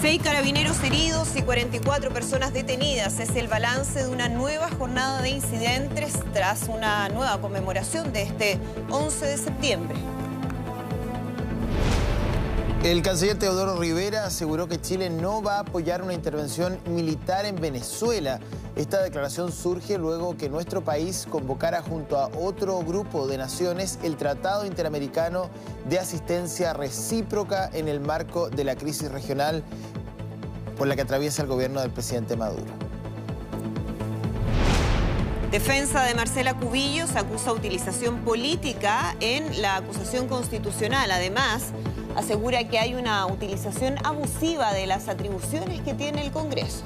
6 carabineros heridos y 44 personas detenidas. Es el balance de una nueva jornada de incidentes tras una nueva conmemoración de este 11 de septiembre. El canciller Teodoro Rivera aseguró que Chile no va a apoyar una intervención militar en Venezuela. Esta declaración surge luego que nuestro país convocara junto a otro grupo de naciones el Tratado Interamericano de Asistencia Recíproca en el marco de la crisis regional por la que atraviesa el gobierno del presidente Maduro. Defensa de Marcela Cubillos acusa utilización política en la acusación constitucional. Además, asegura que hay una utilización abusiva de las atribuciones que tiene el Congreso.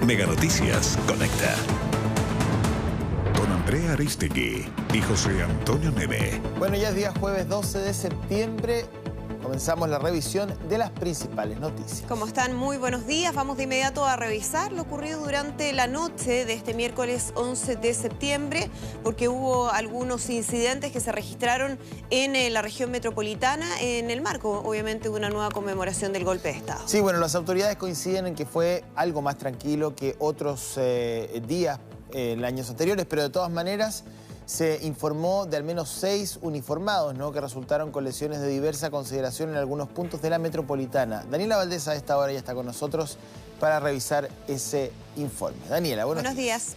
Mega Noticias Conecta. Con Andrea Aristegui y José Antonio Neve. Bueno, ya es día jueves 12 de septiembre. Comenzamos la revisión de las principales noticias. ¿Cómo están? Muy buenos días. Vamos de inmediato a revisar lo ocurrido durante la noche de este miércoles 11 de septiembre, porque hubo algunos incidentes que se registraron en la región metropolitana en el marco, obviamente, de una nueva conmemoración del golpe de Estado. Sí, bueno, las autoridades coinciden en que fue algo más tranquilo que otros días en años anteriores, pero de todas maneras se informó de al menos 6 uniformados, ¿no?, que resultaron con lesiones de diversa consideración en algunos puntos de la metropolitana. Daniela Valdés a esta hora ya está con nosotros para revisar ese informe. Daniela, buenos días.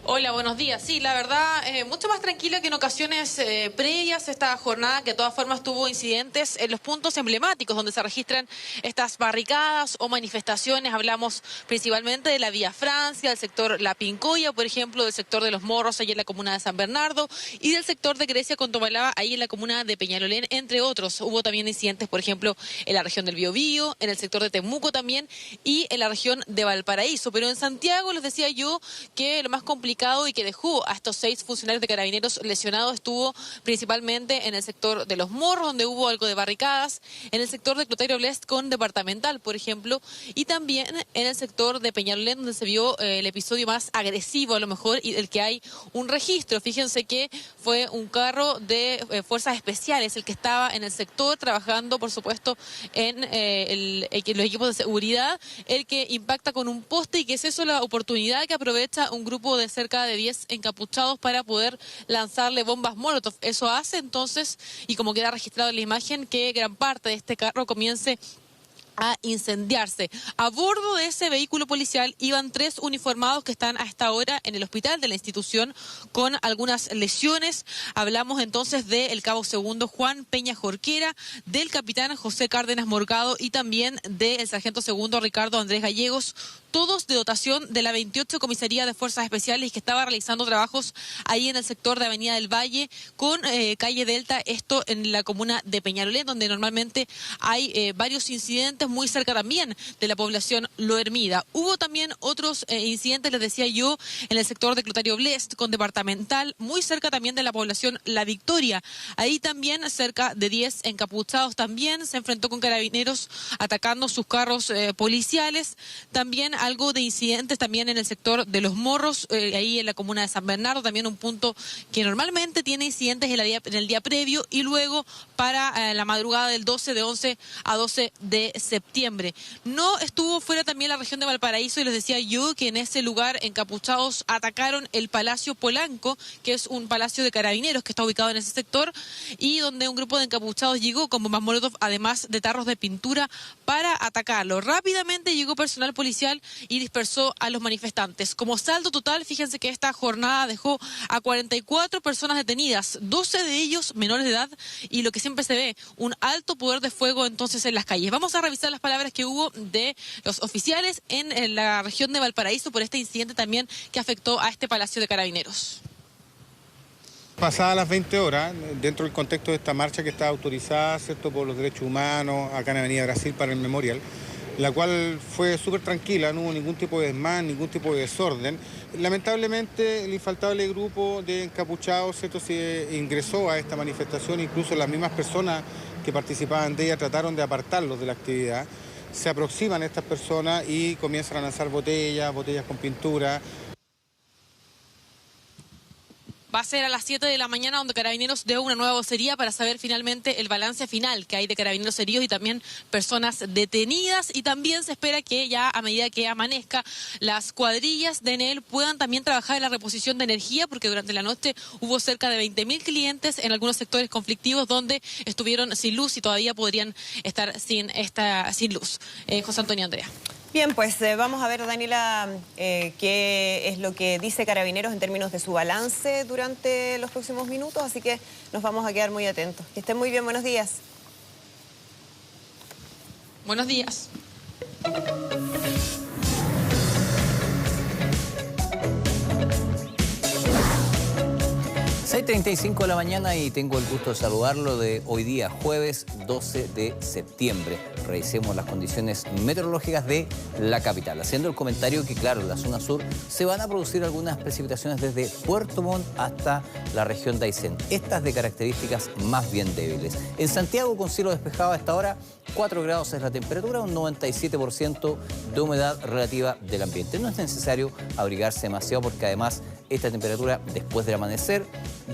Hola, buenos días. Sí, la verdad, mucho más tranquila que en ocasiones previas esta jornada, que de todas formas tuvo incidentes en los puntos emblemáticos donde se registran estas barricadas o manifestaciones. Hablamos principalmente de la Vía Francia, del sector La Pincoya, por ejemplo, del sector de Los Morros, ahí en la comuna de San Bernardo, y del sector de Grecia con Tomalaba, ahí en la comuna de Peñalolén, entre otros. Hubo también incidentes, por ejemplo, en la región del Biobío, en el sector de Temuco también, y en la región de Valparaíso. Pero en Santiago les decía yo que lo más complicado y que dejó a estos 6 funcionarios de Carabineros lesionados estuvo principalmente en el sector de Los Morros, donde hubo algo de barricadas, en el sector de Clotario Blest con Departamental, por ejemplo, y también en el sector de Peñalolén, donde se vio el episodio más agresivo a lo mejor y del que hay un registro. Fíjense que fue un carro de fuerzas especiales el que estaba en el sector trabajando, por supuesto, en los equipos de seguridad, el que impacta con un poste, y que es eso la oportunidad que aprovecha un grupo de cerca de 10 encapuchados para poder lanzarle bombas Molotov. Eso hace entonces, y como queda registrado en la imagen, que gran parte de este carro comience a incendiarse. A bordo de ese vehículo policial iban 3 uniformados que están a esta hora en el hospital de la institución con algunas lesiones. Hablamos entonces del cabo segundo Juan Peña Jorquera, del capitán José Cárdenas Morgado y también del sargento segundo Ricardo Andrés Gallegos, todos de dotación de la 28 Comisaría de Fuerzas Especiales, que estaba realizando trabajos ahí en el sector de Avenida del Valle con calle Delta, esto en la comuna de Peñalolén, donde normalmente hay varios incidentes muy cerca también de la población Lo Hermida. Hubo también otros incidentes, les decía yo, en el sector de Clotario Blest con Departamental, muy cerca también de la población La Victoria. Ahí también cerca de 10 encapuchados también se enfrentó con Carabineros atacando sus carros policiales. También algo de incidentes también en el sector de Los Morros, ahí en la comuna de San Bernardo, también un punto que normalmente tiene incidentes en el día previo y luego para la madrugada del 12, de 11 a 12 de septiembre. No estuvo fuera también la región de Valparaíso, y les decía yo que en ese lugar encapuchados atacaron el Palacio Polanco, que es un palacio de Carabineros que está ubicado en ese sector, y donde un grupo de encapuchados llegó con bombas Molotov, además de tarros de pintura, para atacarlo. Rápidamente llegó personal policial y dispersó a los manifestantes. Como saldo total, fíjense que esta jornada dejó a 44 personas detenidas, 12 de ellos menores de edad, y lo que siempre se ve, un alto poder de fuego entonces en las calles. Vamos a revisar las palabras que hubo de los oficiales en la región de Valparaíso por este incidente también que afectó a este Palacio de Carabineros. Pasadas las 20 horas, dentro del contexto de esta marcha que está autorizada, ¿cierto?, por los derechos humanos, acá en Avenida Brasil para el memorial, la cual fue súper tranquila, no hubo ningún tipo de desmán, ningún tipo de desorden. Lamentablemente, el infaltable grupo de encapuchados, ¿cierto?, se ingresó a esta manifestación, incluso las mismas personas que participaban de ella trataron de apartarlos de la actividad. Se aproximan estas personas y comienzan a lanzar botellas con pintura. Va a ser a las 7 de la mañana donde Carabineros dé una nueva vocería para saber finalmente el balance final que hay de carabineros heridos y también personas detenidas. Y también se espera que ya a medida que amanezca las cuadrillas de Enel puedan también trabajar en la reposición de energía, porque durante la noche hubo cerca de 20.000 clientes en algunos sectores conflictivos donde estuvieron sin luz y todavía podrían estar sin luz. José Antonio Andrea. Bien, pues vamos a ver, Daniela, qué es lo que dice Carabineros en términos de su balance durante los próximos minutos, así que nos vamos a quedar muy atentos. Que estén muy bien, buenos días. Buenos días. 6:35 de la mañana y tengo el gusto de saludarlo de hoy día, jueves 12 de septiembre. Revisemos las condiciones meteorológicas de la capital, haciendo el comentario que, claro, en la zona sur se van a producir algunas precipitaciones desde Puerto Montt hasta la región de Aysén. Estas de características más bien débiles. En Santiago, con cielo despejado a esta hora, 4 grados es la temperatura, un 97% de humedad relativa del ambiente. No es necesario abrigarse demasiado porque además esta temperatura después del amanecer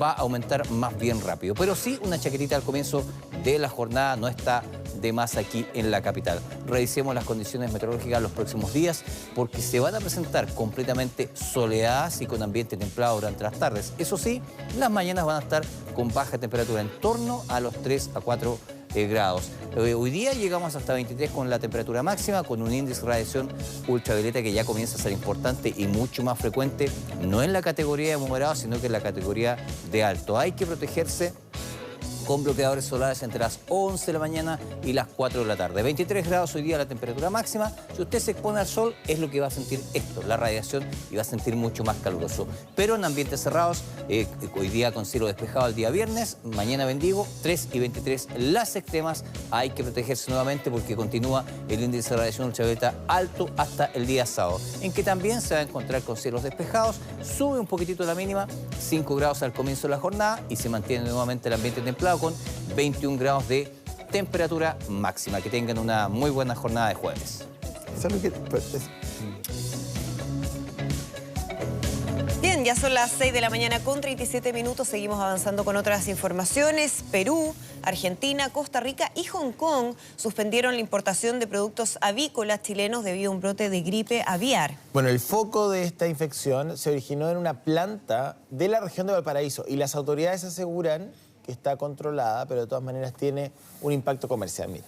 va a aumentar más bien rápido. Pero sí, una chaquetita al comienzo de la jornada no está de más aquí en la capital. Revisemos las condiciones meteorológicas los próximos días porque se van a presentar completamente soleadas y con ambiente templado durante las tardes. Eso sí, las mañanas van a estar con baja temperatura en torno a los 3 a 4 grados. Hoy día llegamos hasta 23 con la temperatura máxima, con un índice de radiación ultravioleta que ya comienza a ser importante y mucho más frecuente, no en la categoría de moderado, sino que en la categoría de alto. Hay que protegerse con bloqueadores solares entre las 11 de la mañana y las 4 de la tarde. 23 grados hoy día la temperatura máxima. Si usted se expone al sol, es lo que va a sentir esto, la radiación, y va a sentir mucho más caluroso. Pero en ambientes cerrados, hoy día con cielo despejado el día viernes, mañana bendigo, 3 y 23 las extremas. Hay que protegerse nuevamente porque continúa el índice de radiación ultravioleta alto hasta el día sábado, en que también se va a encontrar con cielos despejados. Sube un poquitito la mínima, 5 grados al comienzo de la jornada, y se mantiene nuevamente el ambiente templado con 21 grados de temperatura máxima. Que tengan una muy buena jornada de jueves. Bien, ya son las 6 de la mañana con 37 minutos. Seguimos avanzando con otras informaciones. Perú, Argentina, Costa Rica y Hong Kong suspendieron la importación de productos avícolas chilenos debido a un brote de gripe aviar. Bueno, el foco de esta infección se originó en una planta de la región de Valparaíso y las autoridades aseguran que está controlada, pero de todas maneras tiene un impacto comercial. Mira.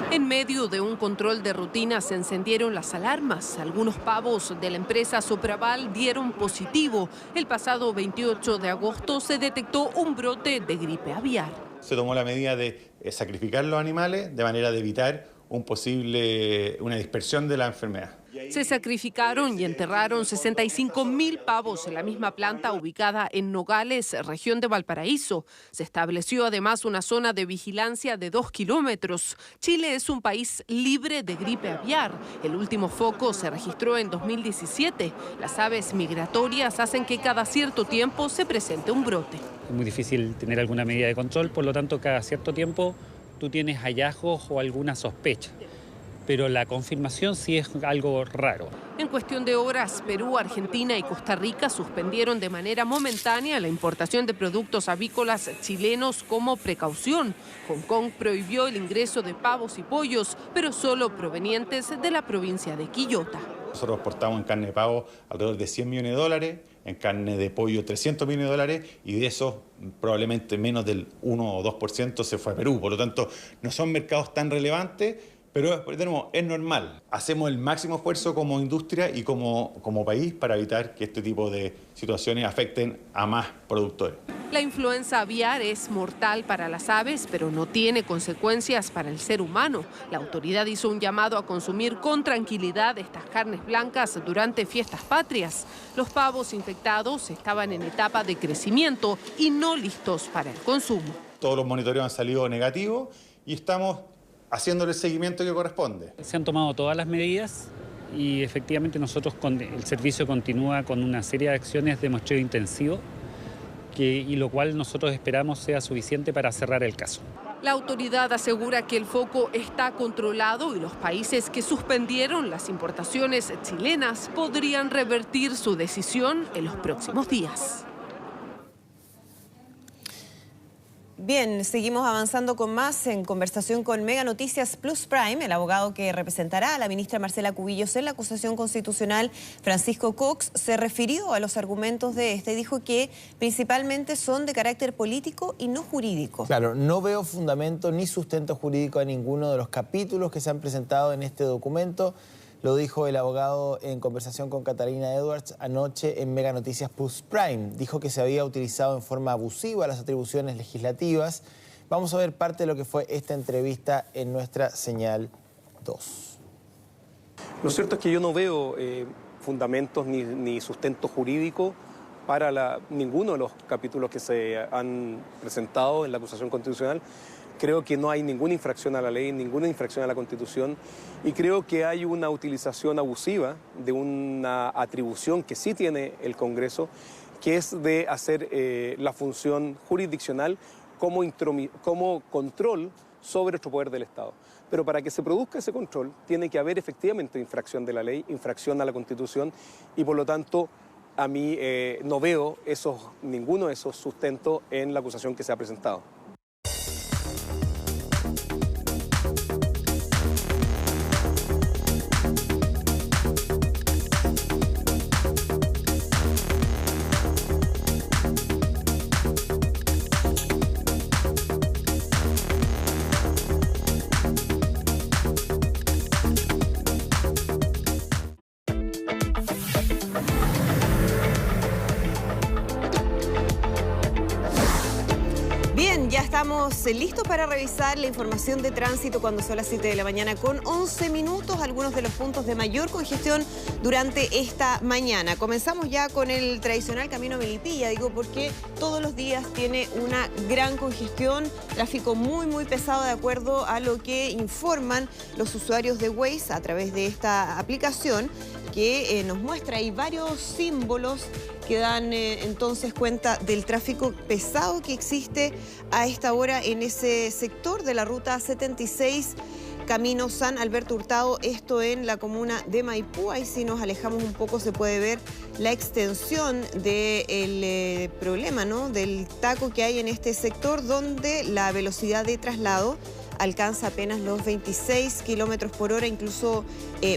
En medio de un control de rutina se encendieron las alarmas. Algunos pavos de la empresa Sopraval dieron positivo. El pasado 28 de agosto se detectó un brote de gripe aviar. Se tomó la medida de sacrificar los animales de manera de evitar una dispersión de la enfermedad. Se sacrificaron y enterraron 65.000 pavos en la misma planta ubicada en Nogales, región de Valparaíso. Se estableció además una zona de vigilancia de 2 kilómetros. Chile es un país libre de gripe aviar. El último foco se registró en 2017. Las aves migratorias hacen que cada cierto tiempo se presente un brote. Es muy difícil tener alguna medida de control, por lo tanto cada cierto tiempo tú tienes hallazgos o alguna sospecha. Pero la confirmación sí es algo raro. En cuestión de horas, Perú, Argentina y Costa Rica suspendieron de manera momentánea la importación de productos avícolas chilenos como precaución. Hong Kong prohibió el ingreso de pavos y pollos, pero solo provenientes de la provincia de Quillota. Nosotros exportamos en carne de pavo alrededor de $100 millones, en carne de pollo $300 millones, y de eso probablemente menos del 1 o 2% se fue a Perú. Por lo tanto, no son mercados tan relevantes. Pero es normal. Hacemos el máximo esfuerzo como industria y como país para evitar que este tipo de situaciones afecten a más productores. La influenza aviar es mortal para las aves, pero no tiene consecuencias para el ser humano. La autoridad hizo un llamado a consumir con tranquilidad estas carnes blancas durante fiestas patrias. Los pavos infectados estaban en etapa de crecimiento y no listos para el consumo. Todos los monitoreos han salido negativos y estamos haciéndole el seguimiento que corresponde. Se han tomado todas las medidas y efectivamente nosotros el servicio continúa con una serie de acciones de muestreo intensivo y lo cual nosotros esperamos sea suficiente para cerrar el caso. La autoridad asegura que el foco está controlado y los países que suspendieron las importaciones chilenas podrían revertir su decisión en los próximos días. Bien, seguimos avanzando con más en conversación con Mega Noticias Plus Prime. El abogado que representará a la ministra Marcela Cubillos en la acusación constitucional, Francisco Cox, se refirió a los argumentos de y dijo que principalmente son de carácter político y no jurídico. Claro, no veo fundamento ni sustento jurídico a ninguno de los capítulos que se han presentado en este documento. Lo dijo el abogado en conversación con Catalina Edwards anoche en Mega Noticias Plus Prime. Dijo que se había utilizado en forma abusiva las atribuciones legislativas. Vamos a ver parte de lo que fue esta entrevista en nuestra señal 2. Lo cierto es que yo no veo fundamentos ni sustento jurídico para ninguno de los capítulos que se han presentado en la acusación constitucional. Creo que no hay ninguna infracción a la ley, ninguna infracción a la Constitución y creo que hay una utilización abusiva de una atribución que sí tiene el Congreso, que es de hacer la función jurisdiccional como control sobre otro poder del Estado. Pero para que se produzca ese control tiene que haber efectivamente infracción de la ley, infracción a la Constitución y por lo tanto a mí no veo ninguno de esos sustentos en la acusación que se ha presentado. Bien, ya estamos listos para revisar la información de tránsito cuando son las 7 de la mañana con 11 minutos, algunos de los puntos de mayor congestión durante esta mañana. Comenzamos ya con el tradicional camino Melipilla, digo porque todos los días tiene una gran congestión, tráfico muy pesado de acuerdo a lo que informan los usuarios de Waze a través de esta aplicación que nos muestra ahí varios símbolos que dan entonces cuenta del tráfico pesado que existe a esta hora en ese sector de la ruta 76, camino San Alberto Hurtado, esto en la comuna de Maipú. Ahí si nos alejamos un poco se puede ver la extensión del problema, ¿no?, del taco que hay en este sector, donde la velocidad de traslado alcanza apenas los 26 kilómetros por hora, incluso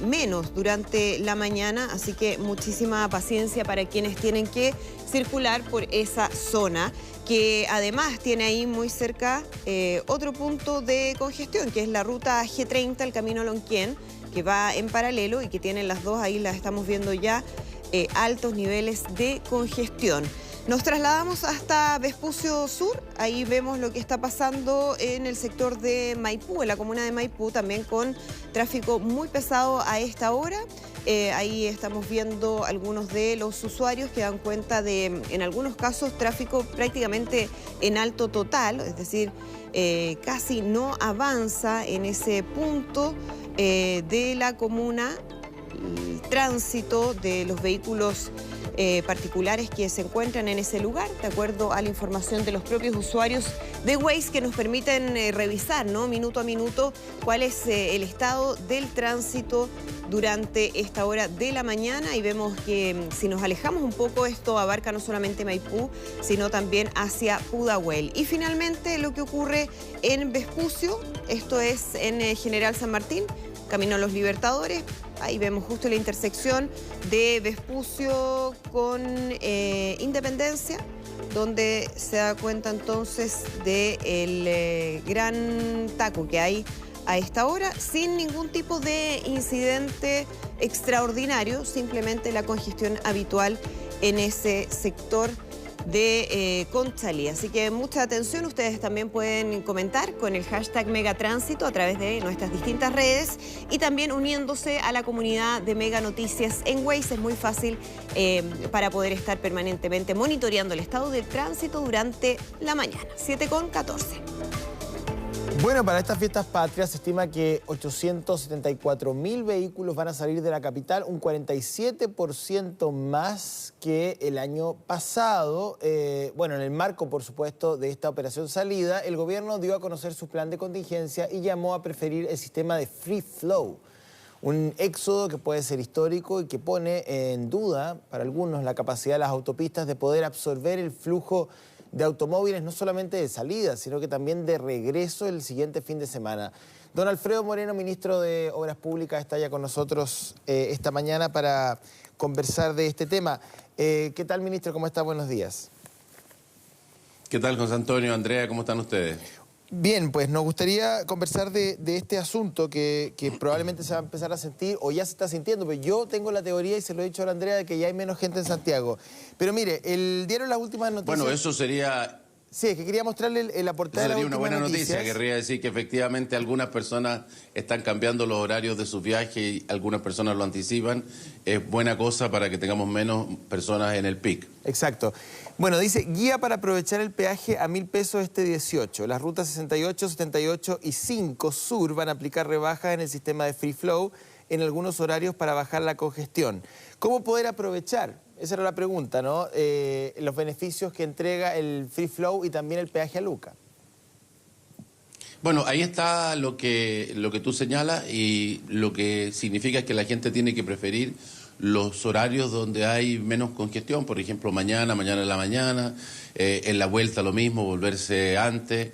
menos durante la mañana, así que muchísima paciencia para quienes tienen que circular por esa zona, que además tiene ahí muy cerca otro punto de congestión, que es la ruta G30, el camino Lonquén, que va en paralelo y que tienen las dos, ahí las estamos viendo ya, altos niveles de congestión. Nos trasladamos hasta Vespucio Sur, ahí vemos lo que está pasando en el sector de Maipú, en la comuna de Maipú, también con tráfico muy pesado a esta hora. Ahí estamos viendo algunos de los usuarios que dan cuenta de, en algunos casos, tráfico prácticamente en alto total, es decir, casi no avanza en ese punto de la comuna el tránsito de los vehículos particulares que se encuentran en ese lugar, de acuerdo a la información de los propios usuarios de Waze que nos permiten revisar, ¿no?, minuto a minuto cuál es el estado del tránsito durante esta hora de la mañana, y vemos que si nos alejamos un poco esto abarca no solamente Maipú, sino también hacia Pudahuel. Y finalmente lo que ocurre en Vespucio, esto es en General San Martín, camino a Los Libertadores. Ahí vemos justo la intersección de Vespucio con Independencia, donde se da cuenta entonces del gran taco que hay a esta hora, sin ningún tipo de incidente extraordinario, simplemente la congestión habitual en ese sector de Conchalí. Así que mucha atención, ustedes también pueden comentar con el hashtag Megatránsito a través de nuestras distintas redes y también uniéndose a la comunidad de Mega Noticias en Waze. Es muy fácil para poder estar permanentemente monitoreando el estado del tránsito durante la mañana. 7:14. Bueno, para estas fiestas patrias se estima que 874.000 vehículos van a salir de la capital, un 47% más que el año pasado. Bueno, en el marco, por supuesto, de esta operación salida, el gobierno dio a conocer su plan de contingencia y llamó a preferir el sistema de Free Flow. Un éxodo que puede ser histórico y que pone en duda, para algunos, la capacidad de las autopistas de poder absorber el flujo de automóviles, no solamente de salida, sino que también de regreso el siguiente fin de semana. Don Alfredo Moreno, ministro de Obras Públicas, está ya con nosotros esta mañana para conversar de este tema. ¿Qué tal, ministro? ¿Cómo está? Buenos días. ¿Qué tal, José Antonio, Andrea? ¿Cómo están ustedes? Bien, pues nos gustaría conversar de este asunto que probablemente se va a empezar a sentir o ya se está sintiendo, pero yo tengo la teoría, y se lo he dicho a la Andrea, de que ya hay menos gente en Santiago. Pero mire, el diario Las Últimas Noticias... Bueno, eso sería... Sí, es que quería mostrarle la portada de Las Sería una buena Últimas noticia, Noticias. querría decir que efectivamente algunas personas están cambiando los horarios de sus viajes y algunas personas lo anticipan. Es buena cosa para que tengamos menos personas en el pic. Exacto. Bueno, dice, guía para aprovechar el peaje a 1.000 pesos este 18. Las rutas 68, 78 y 5 Sur van a aplicar rebajas en el sistema de Free Flow en algunos horarios para bajar la congestión. ¿Cómo poder aprovechar? Esa era la pregunta, ¿no? Los beneficios que entrega el Free Flow y también el peaje a Luca. Bueno, ahí está lo que tú señalas, y lo que significa es que la gente tiene que preferir los horarios donde hay menos congestión, por ejemplo, mañana en la mañana, en la vuelta lo mismo, volverse antes.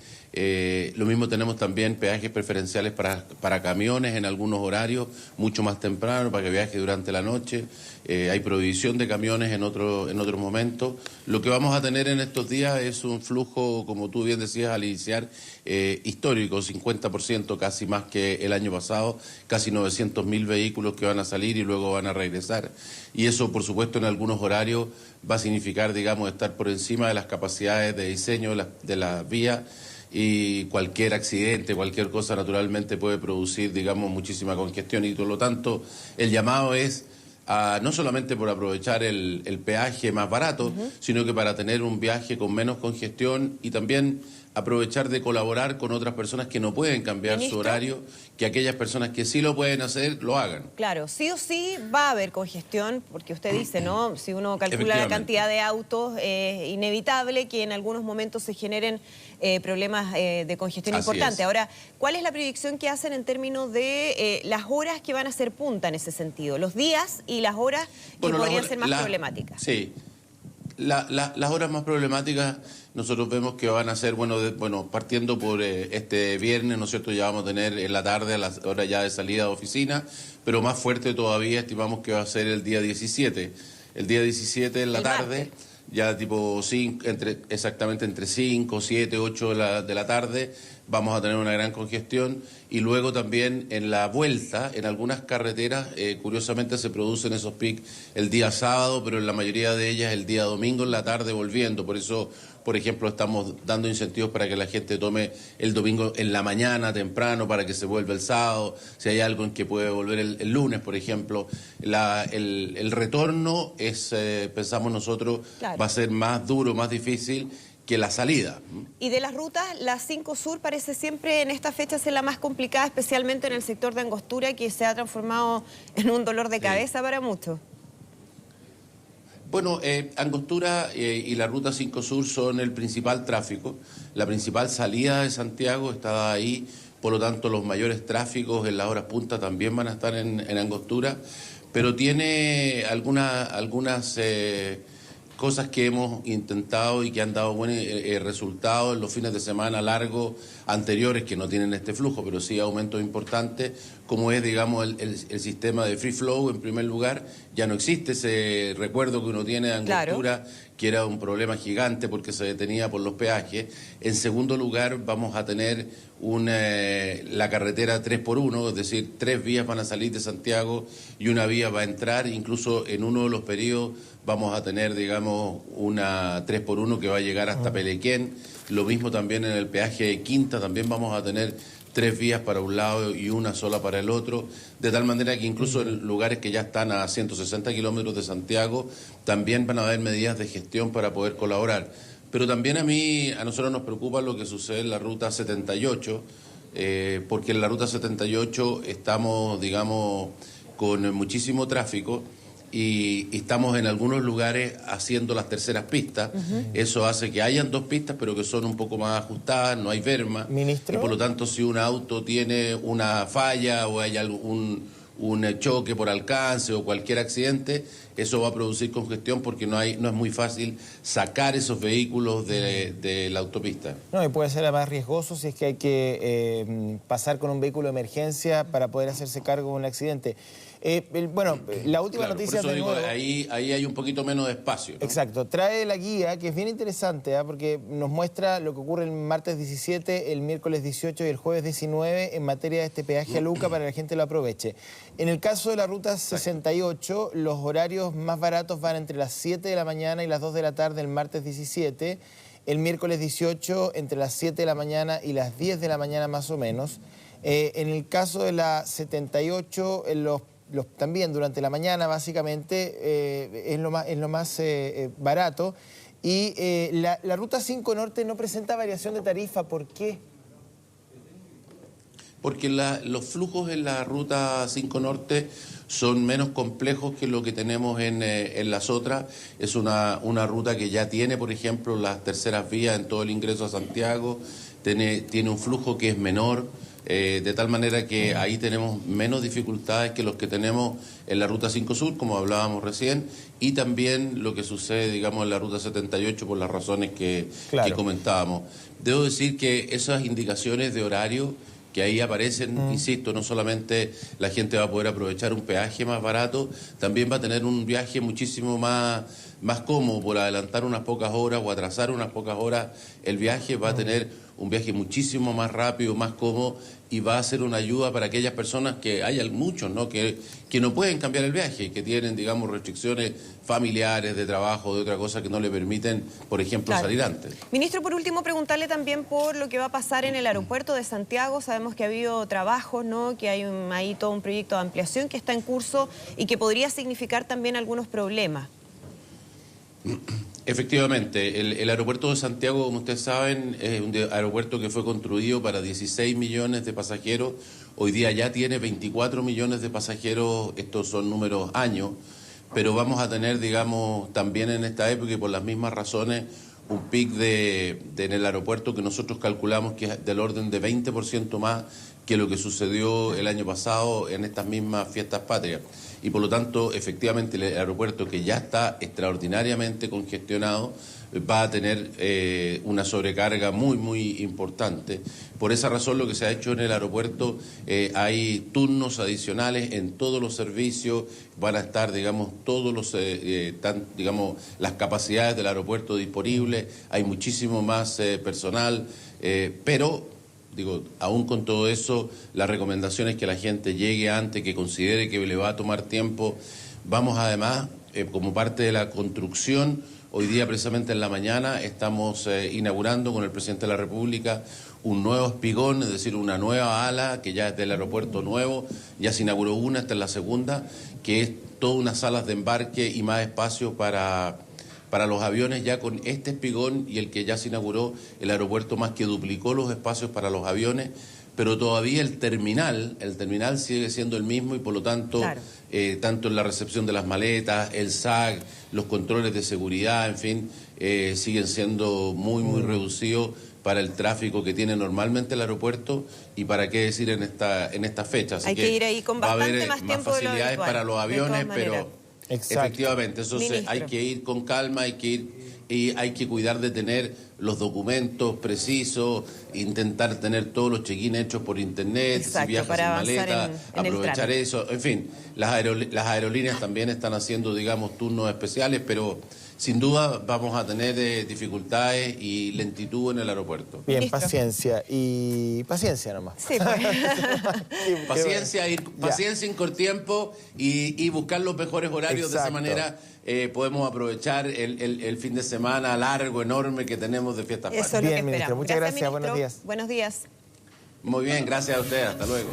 Lo mismo tenemos también peajes preferenciales para camiones en algunos horarios, mucho más temprano, para que viaje durante la noche. Hay prohibición de camiones en otros momentos. Lo que vamos a tener en estos días es un flujo, como tú bien decías al iniciar, histórico, 50% casi más que el año pasado, casi 900.000 vehículos que van a salir y luego van a regresar. Y eso, por supuesto, en algunos horarios va a significar, digamos, estar por encima de las capacidades de diseño de las vías. Y cualquier accidente, cualquier cosa naturalmente puede producir, digamos, muchísima congestión, y por lo tanto el llamado es no solamente por aprovechar el peaje más barato, sino que para tener un viaje con menos congestión y también aprovechar de colaborar con otras personas que no pueden cambiar su horario, que aquellas personas que sí lo pueden hacer, lo hagan. Claro, sí o sí va a haber congestión, porque usted dice, ¿no? Si uno calcula la cantidad de autos, es inevitable que en algunos momentos se generen problemas de congestión importantes. Ahora, ¿cuál es la predicción que hacen en términos de las horas que van a ser punta en ese sentido? Los días y las horas que podrían ser más problemáticas. Sí, las horas más problemáticas nosotros vemos que van a ser, bueno, partiendo por este viernes, ¿no es cierto? Ya vamos a tener en la tarde a las horas ya de salida de oficina, pero más fuerte todavía estimamos que va a ser el día 17. El día 17 en la tarde, ya tipo exactamente entre 5, 7, 8 de la tarde, vamos a tener una gran congestión. Y luego también en la vuelta, en algunas carreteras, curiosamente se producen esos pics el día sábado, pero en la mayoría de ellas el día domingo en la tarde volviendo. Por eso, por ejemplo, estamos dando incentivos para que la gente tome el domingo en la mañana temprano para que se vuelva el sábado. Si hay algo en que puede volver el lunes, por ejemplo. El retorno es, pensamos nosotros, va a ser más duro, más difícil que la salida. Y de las rutas, la 5 Sur parece siempre en esta fecha ser la más complicada, especialmente en el sector de Angostura, que se ha transformado en un dolor de cabeza para muchos. Bueno, Angostura y la ruta 5 Sur son el principal tráfico. La principal salida de Santiago está ahí, por lo tanto los mayores tráficos en las horas punta también van a estar en Angostura, pero tiene algunas cosas que hemos intentado y que han dado buenos resultados en los fines de semana largos anteriores, que no tienen este flujo, pero sí aumentos importantes, como es, digamos, el sistema de Free Flow. En primer lugar, ya no existe ese recuerdo que uno tiene de Angostura, que era un problema gigante porque se detenía por los peajes. En segundo lugar, vamos a tener la carretera 3x1, es decir, 3 vías van a salir de Santiago y una vía va a entrar. Incluso en uno de los periodos vamos a tener, digamos, una 3x1 que va a llegar hasta Pelequén. Lo mismo también en el peaje de Quinta, también vamos a tener 3 vías para un lado y una sola para el otro, de tal manera que incluso en lugares que ya están a 160 kilómetros de Santiago, también van a haber medidas de gestión para poder colaborar. Pero también a nosotros nos preocupa lo que sucede en la ruta 78, porque en la Ruta 78 estamos, digamos, con muchísimo tráfico y estamos en algunos lugares haciendo las terceras pistas. Eso hace que hayan 2 pistas, pero que son un poco más ajustadas, no hay berma. Ministro. Y por lo tanto, si un auto tiene una falla o hay un choque por alcance o cualquier accidente, eso va a producir congestión porque no es muy fácil sacar esos vehículos de la autopista. No, y puede ser además riesgoso si es que hay que pasar con un vehículo de emergencia para poder hacerse cargo de un accidente. Bueno, la última noticia por eso de digo, nuevo... ahí hay un poquito menos de espacio, ¿no? Exacto, trae la guía, que es bien interesante, porque nos muestra lo que ocurre el martes 17, el miércoles 18 y el jueves 19 en materia de este peaje a Luca para que la gente lo aproveche. En el caso de la Ruta 68, los horarios más baratos van entre las 7 de la mañana y las 2 de la tarde el martes 17, el miércoles 18 entre las 7 de la mañana y las 10 de la mañana más o menos. En el caso de la 78, también durante la mañana básicamente es lo más barato. Y la Ruta 5 Norte no presenta variación de tarifa. ¿Por qué? Porque los flujos en la Ruta 5 Norte son menos complejos que lo que tenemos en las otras. Es una ruta que ya tiene, por ejemplo, las terceras vías en todo el ingreso a Santiago, tiene un flujo que es menor, de tal manera que ahí tenemos menos dificultades que los que tenemos en la Ruta 5 Sur, como hablábamos recién, y también lo que sucede, digamos, en la Ruta 78 por las razones que comentábamos. Debo decir que esas indicaciones de horario que ahí aparecen, insisto, no solamente la gente va a poder aprovechar un peaje más barato, también va a tener un viaje muchísimo más cómodo. Por adelantar unas pocas horas o atrasar unas pocas horas el viaje, va a tener un viaje muchísimo más rápido, más cómodo, y va a ser una ayuda para aquellas personas que hay muchos, ¿no? Que no pueden cambiar el viaje, que tienen, digamos, restricciones familiares, de trabajo, de otra cosa que no le permiten, por ejemplo, salir antes. Ministro, por último, preguntarle también por lo que va a pasar en el aeropuerto de Santiago. Sabemos que ha habido trabajos, ¿no? Que hay ahí todo un proyecto de ampliación que está en curso y que podría significar también algunos problemas. Efectivamente, el aeropuerto de Santiago, como ustedes saben, es un aeropuerto que fue construido para 16 millones de pasajeros. Hoy día ya tiene 24 millones de pasajeros, estos son números años, pero vamos a tener, digamos, también en esta época y por las mismas razones, un pic en el aeropuerto que nosotros calculamos que es del orden de 20% más que lo que sucedió el año pasado en estas mismas fiestas patrias. Y por lo tanto, efectivamente, el aeropuerto, que ya está extraordinariamente congestionado, va a tener una sobrecarga muy, muy importante. Por esa razón, lo que se ha hecho en el aeropuerto, hay turnos adicionales en todos los servicios, van a estar, digamos, las capacidades del aeropuerto disponibles, hay muchísimo más personal, pero... Digo, aún con todo eso, la recomendación es que la gente llegue antes, que considere que le va a tomar tiempo. Vamos además, como parte de la construcción, hoy día precisamente en la mañana estamos inaugurando con el presidente de la República un nuevo espigón, es decir, una nueva ala que ya es del aeropuerto nuevo, ya se inauguró una, esta es la segunda, que es todas unas salas de embarque y más espacio para los aviones. Ya con este espigón y el que ya se inauguró, el aeropuerto más que duplicó los espacios para los aviones, pero todavía el terminal sigue siendo el mismo y por lo tanto, tanto en la recepción de las maletas, el SAG, los controles de seguridad, en fin, siguen siendo muy, muy reducidos para el tráfico que tiene normalmente el aeropuerto y para qué decir en esta fecha. Así hay que ir ahí con bastante más tiempo más facilidades de lo habitual, para los aviones, pero... Exacto. Efectivamente, eso hay que ir con calma, hay que cuidar de tener los documentos precisos, intentar tener todos los check-in hechos por internet, si viajas sin maleta, aprovechar eso. En fin, las aerolíneas también están haciendo, digamos, turnos especiales, pero sin duda vamos a tener dificultades y lentitud en el aeropuerto. Bien, Listo. paciencia y paciencia nomás. Sí, pues. Paciencia, con tiempo y buscar los mejores horarios. Exacto. De esa manera podemos aprovechar el fin de semana largo, enorme que tenemos de fiestas patrias. Eso es lo que Bien, ministro, esperamos. muchas gracias, ministro. buenos días. Buenos días. Muy bien, gracias a ustedes, hasta luego.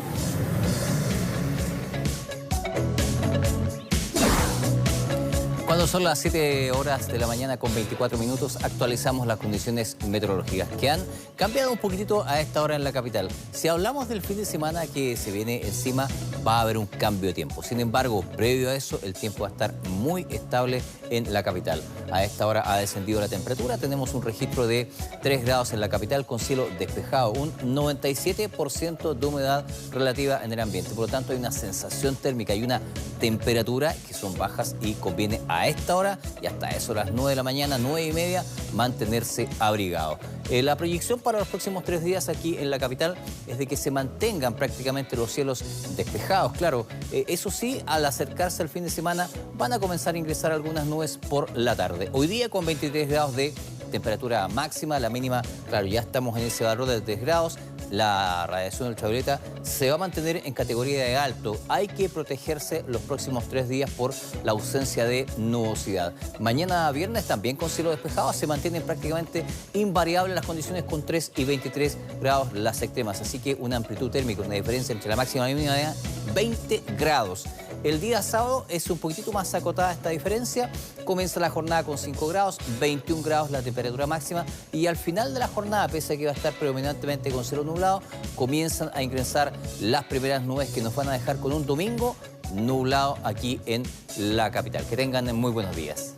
Cuando Cuando son las 7 horas de la mañana con 24 minutos, actualizamos las condiciones meteorológicas que han cambiado un poquitito a esta hora en la capital. Si hablamos del fin de semana que se viene encima, va a haber un cambio de tiempo. Sin embargo, previo a eso, el tiempo va a estar muy estable en la capital. A esta hora ha descendido la temperatura. Tenemos un registro de 3 grados en la capital con cielo despejado, un 97% de humedad relativa en el ambiente. Por lo tanto, hay una sensación térmica y una temperatura que son bajas y conviene a esta hora y hasta eso las 9 de la mañana, 9:30, mantenerse abrigado. La proyección para los próximos 3 días aquí en la capital es de que se mantengan prácticamente los cielos despejados. Claro, eso sí, al acercarse al fin de semana van a comenzar a ingresar algunas nubes por la tarde. Hoy día con 23 grados de temperatura máxima, la mínima, claro, ya estamos en ese valor de 3 grados. La radiación ultravioleta se va a mantener en categoría de alto. Hay que protegerse los próximos 3 días por la ausencia de nubosidad. Mañana viernes también con cielo despejado se mantienen prácticamente invariables las condiciones con 3 y 23 grados las extremas. Así que una amplitud térmica, una diferencia entre la máxima y la mínima de 20 grados. El día sábado es un poquitito más acotada esta diferencia. Comienza la jornada con 5 grados, 21 grados la temperatura máxima y al final de la jornada, pese a que va a estar predominantemente con cielo nublado, comienzan a ingresar las primeras nubes que nos van a dejar con un domingo nublado aquí en la capital. Que tengan muy buenos días.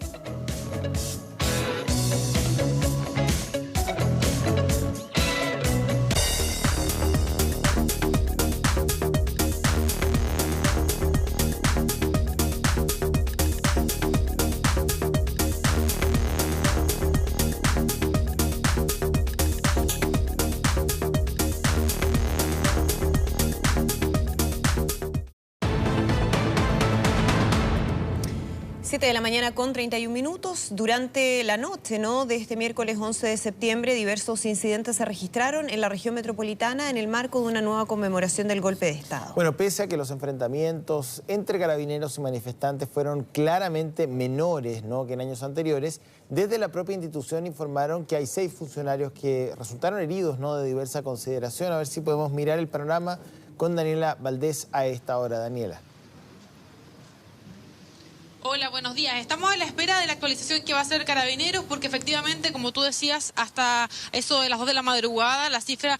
De la mañana con 31 minutos. Durante la noche, de este miércoles 11 de septiembre, diversos incidentes se registraron en la región metropolitana en el marco de una nueva conmemoración del golpe de Estado. Bueno, pese a que los enfrentamientos entre carabineros y manifestantes fueron claramente menores, que en años anteriores, desde la propia institución informaron que hay 6 funcionarios que resultaron heridos, de diversa consideración. A ver si podemos mirar el panorama con Daniela Valdés a esta hora. Daniela. Hola, buenos días. Estamos a la espera de la actualización que va a hacer Carabineros porque efectivamente, como tú decías, hasta eso de las 2 de la madrugada, la cifra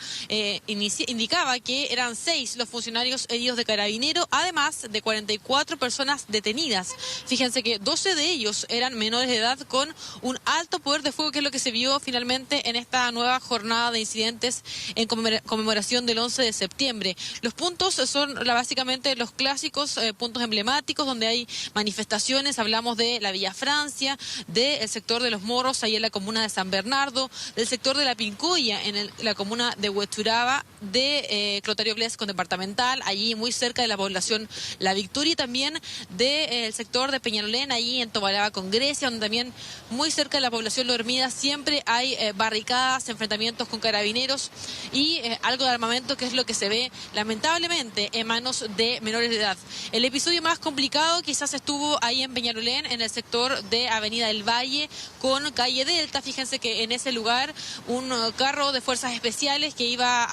indicaba que eran 6 los funcionarios heridos de Carabineros, además de 44 personas detenidas. Fíjense que 12 de ellos eran menores de edad con un alto poder de fuego, que es lo que se vio finalmente en esta nueva jornada de incidentes en conmemoración del 11 de septiembre. Los puntos son básicamente los clásicos puntos emblemáticos donde hay manifestaciones. Hablamos de la Villa Francia, del sector de Los Morros, ahí en la comuna de San Bernardo, del sector de la Pincoya, en la comuna de Huechuraba, de Clotario Bles con Departamental, allí muy cerca de la población La Victoria, y también del sector de Peñalolén, allí en Tobalaba con Grecia, donde también muy cerca de la población Lo Hermida siempre hay barricadas, enfrentamientos con carabineros y algo de armamento, que es lo que se ve lamentablemente en manos de menores de edad. El episodio más complicado quizás estuvo ahí en Peñalolén, en el sector de Avenida del Valle con calle Delta. Fíjense que en ese lugar un carro de fuerzas especiales que iba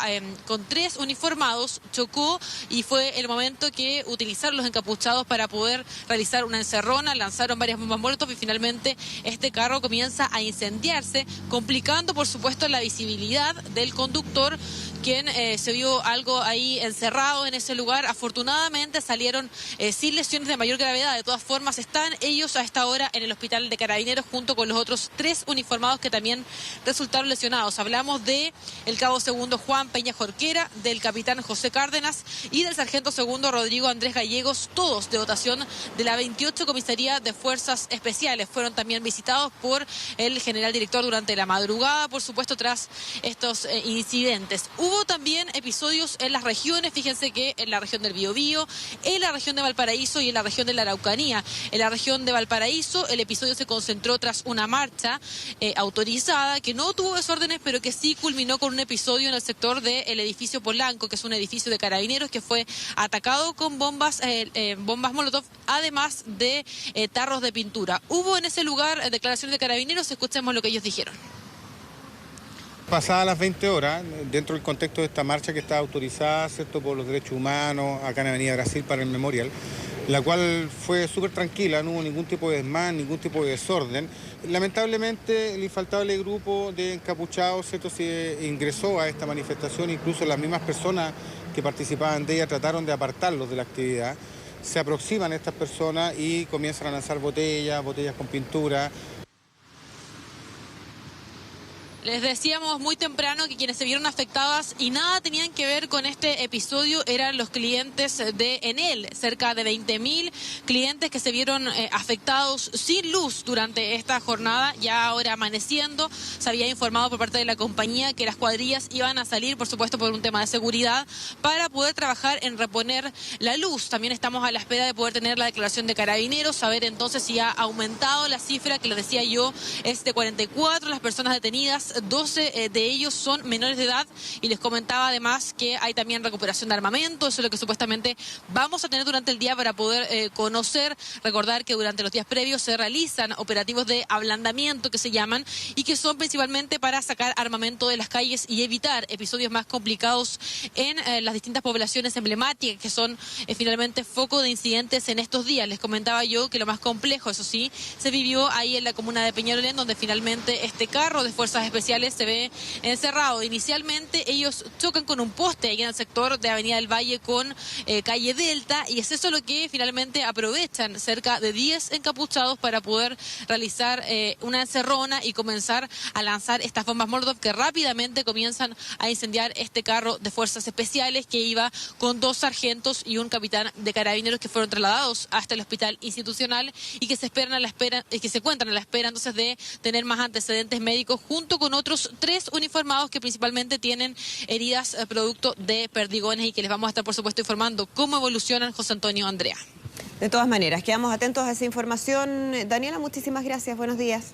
con 3 uniformados chocó y fue el momento que utilizaron los encapuchados para poder realizar una encerrona. Lanzaron varias bombas molotov y finalmente este carro comienza a incendiarse, complicando por supuesto la visibilidad del conductor, quien se vio algo ahí encerrado en ese lugar. Afortunadamente salieron sin lesiones de mayor gravedad. De todas formas, están ellos a esta hora en el hospital de Carabineros junto con los otros 3 uniformados que también resultaron lesionados. Hablamos de el cabo segundo Juan Peña Jorquera, del capitán José Cárdenas y del sargento segundo Rodrigo Andrés Gallegos, todos de dotación de la 28 Comisaría de Fuerzas Especiales. Fueron también visitados por el general director durante la madrugada, por supuesto, tras estos incidentes. Hubo también episodios en las regiones. Fíjense que en la región del Biobío, en la región de Valparaíso y en la región de la Araucanía. En la región de Valparaíso el episodio se concentró tras una marcha autorizada que no tuvo desórdenes, pero que sí culminó con un episodio en el sector del edificio Polanco, que es un edificio de carabineros que fue atacado con bombas molotov, además de tarros de pintura. Hubo en ese lugar declaraciones de carabineros. Escuchemos lo que ellos dijeron. Pasadas las 20 horas, dentro del contexto de esta marcha que está autorizada, ¿cierto?, por los derechos humanos, acá en Avenida Brasil para el Memorial, la cual fue súper tranquila, no hubo ningún tipo de desmán, ningún tipo de desorden. Lamentablemente, el infaltable grupo de encapuchados, ¿cierto?, se ingresó a esta manifestación, incluso las mismas personas que participaban de ella trataron de apartarlos de la actividad. Se aproximan estas personas y comienzan a lanzar botellas con pintura. Les decíamos muy temprano que quienes se vieron afectadas y nada tenían que ver con este episodio eran los clientes de Enel. Cerca de 20.000 clientes que se vieron afectados sin luz durante esta jornada. Ya ahora amaneciendo, se había informado por parte de la compañía que las cuadrillas iban a salir, por supuesto, por un tema de seguridad, para poder trabajar en reponer la luz. También estamos a la espera de poder tener la declaración de Carabineros, saber entonces si ha aumentado la cifra, que les decía yo, es de 44 las personas detenidas. 12 de ellos son menores de edad y les comentaba además que hay también recuperación de armamento. Eso es lo que supuestamente vamos a tener durante el día para poder conocer. Recordar que durante los días previos se realizan operativos de ablandamiento que se llaman y que son principalmente para sacar armamento de las calles y evitar episodios más complicados en las distintas poblaciones emblemáticas que son finalmente foco de incidentes en estos días. Les comentaba yo que lo más complejo, eso sí, se vivió ahí en la comuna de Peñalolén, donde finalmente este carro de fuerzas especiales se ve encerrado. Inicialmente ellos chocan con un poste ahí en el sector de Avenida del Valle con calle Delta, y es eso lo que finalmente aprovechan cerca de 10 encapuchados para poder realizar una encerrona y comenzar a lanzar estas bombas Molotov que rápidamente comienzan a incendiar este carro de fuerzas especiales que iba con 2 sargentos y un capitán de Carabineros que fueron trasladados hasta el hospital institucional y que se encuentran a la espera entonces de tener más antecedentes médicos junto con otros 3 uniformados que principalmente tienen heridas producto de perdigones y que les vamos a estar, por supuesto, informando cómo evolucionan. José Antonio, Andrea. De todas maneras, quedamos atentos a esa información. Daniela, muchísimas gracias. Buenos días.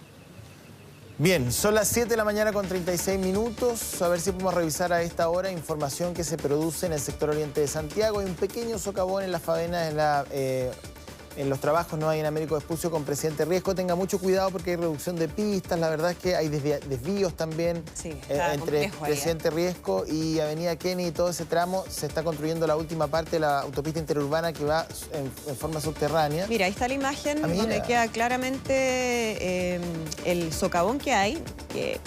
Bien, son las 7 de la mañana con 36 minutos. A ver si podemos revisar a esta hora información que se produce en el sector oriente de Santiago. Hay un pequeño socavón en las favelas, en los trabajos no hay en Américo Vespucio con Presidente Riesco. Tenga mucho cuidado porque hay reducción de pistas. La verdad es que hay desvíos también entre Presidente Riesco y Avenida Kennedy. Todo ese tramo se está construyendo la última parte de la autopista interurbana que va en forma subterránea. Mira, ahí está la imagen donde queda claramente el socavón que hay, que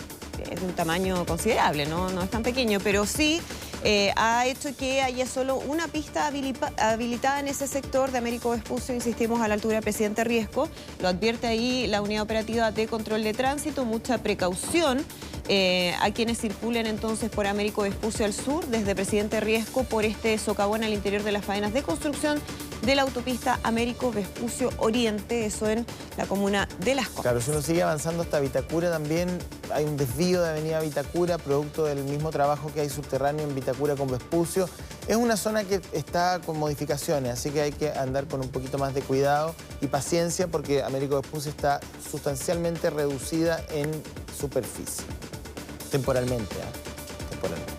es de un tamaño considerable, no es tan pequeño, pero sí ha hecho que haya solo una pista habilitada en ese sector de Américo Vespucio, insistimos, a la altura de Presidente Riesco. Lo advierte ahí la Unidad Operativa de Control de Tránsito, mucha precaución a quienes circulen entonces por Américo Vespucio al sur, desde Presidente Riesco, por este socavón al interior de las faenas de construcción de la autopista Américo Vespucio Oriente, eso en la comuna de Las Condes. Claro, si uno sigue avanzando hasta Vitacura también hay un desvío de Avenida Vitacura, producto del mismo trabajo que hay subterráneo en Vitacura con Vespucio. Es una zona que está con modificaciones, así que hay que andar con un poquito más de cuidado y paciencia porque Américo Vespucio está sustancialmente reducida en superficie, temporalmente, temporalmente.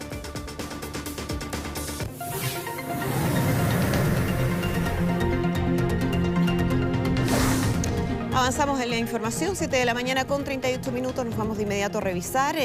Avanzamos en la información, 7 de la mañana con 38 minutos. Nos vamos de inmediato a revisar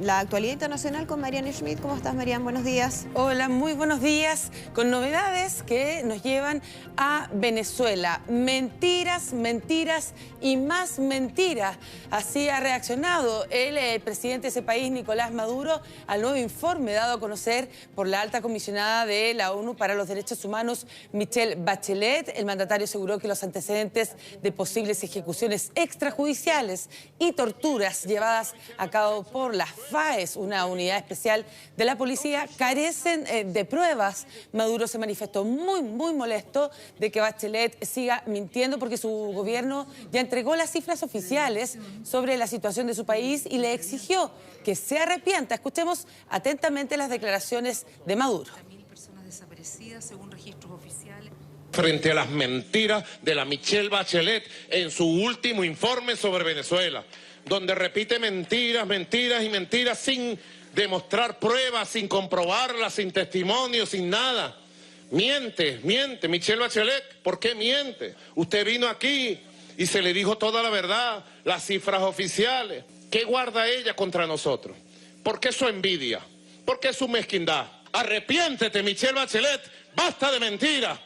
la actualidad internacional con Marianne Schmidt. ¿Cómo estás, Marianne? Buenos días. Hola, muy buenos días. Con novedades que nos llevan a Venezuela. Mentiras, mentiras y más mentiras. Así ha reaccionado el presidente de ese país, Nicolás Maduro, al nuevo informe dado a conocer por la alta comisionada de la ONU para los Derechos Humanos, Michelle Bachelet. El mandatario aseguró que los antecedentes de posibles ejecuciones extrajudiciales y torturas llevadas a cabo por las FAES, una unidad especial de la policía, carecen de pruebas. Maduro se manifestó muy molesto de que Bachelet siga mintiendo porque su gobierno ya entregó las cifras oficiales sobre la situación de su país y le exigió que se arrepienta. Escuchemos atentamente las declaraciones de Maduro. 30.000 personas desaparecidas según registros oficiales. Frente a las mentiras de la Michelle Bachelet en su último informe sobre Venezuela, donde repite mentiras, mentiras y mentiras sin demostrar pruebas, sin comprobarlas, sin testimonio, sin nada. Miente Michelle Bachelet. ¿Por qué miente? Usted vino aquí y se le dijo toda la verdad, las cifras oficiales. ¿Qué guarda ella contra nosotros? porque es su envidia, porque es su mezquindad. Arrepiéntete, Michelle Bachelet, basta de mentiras.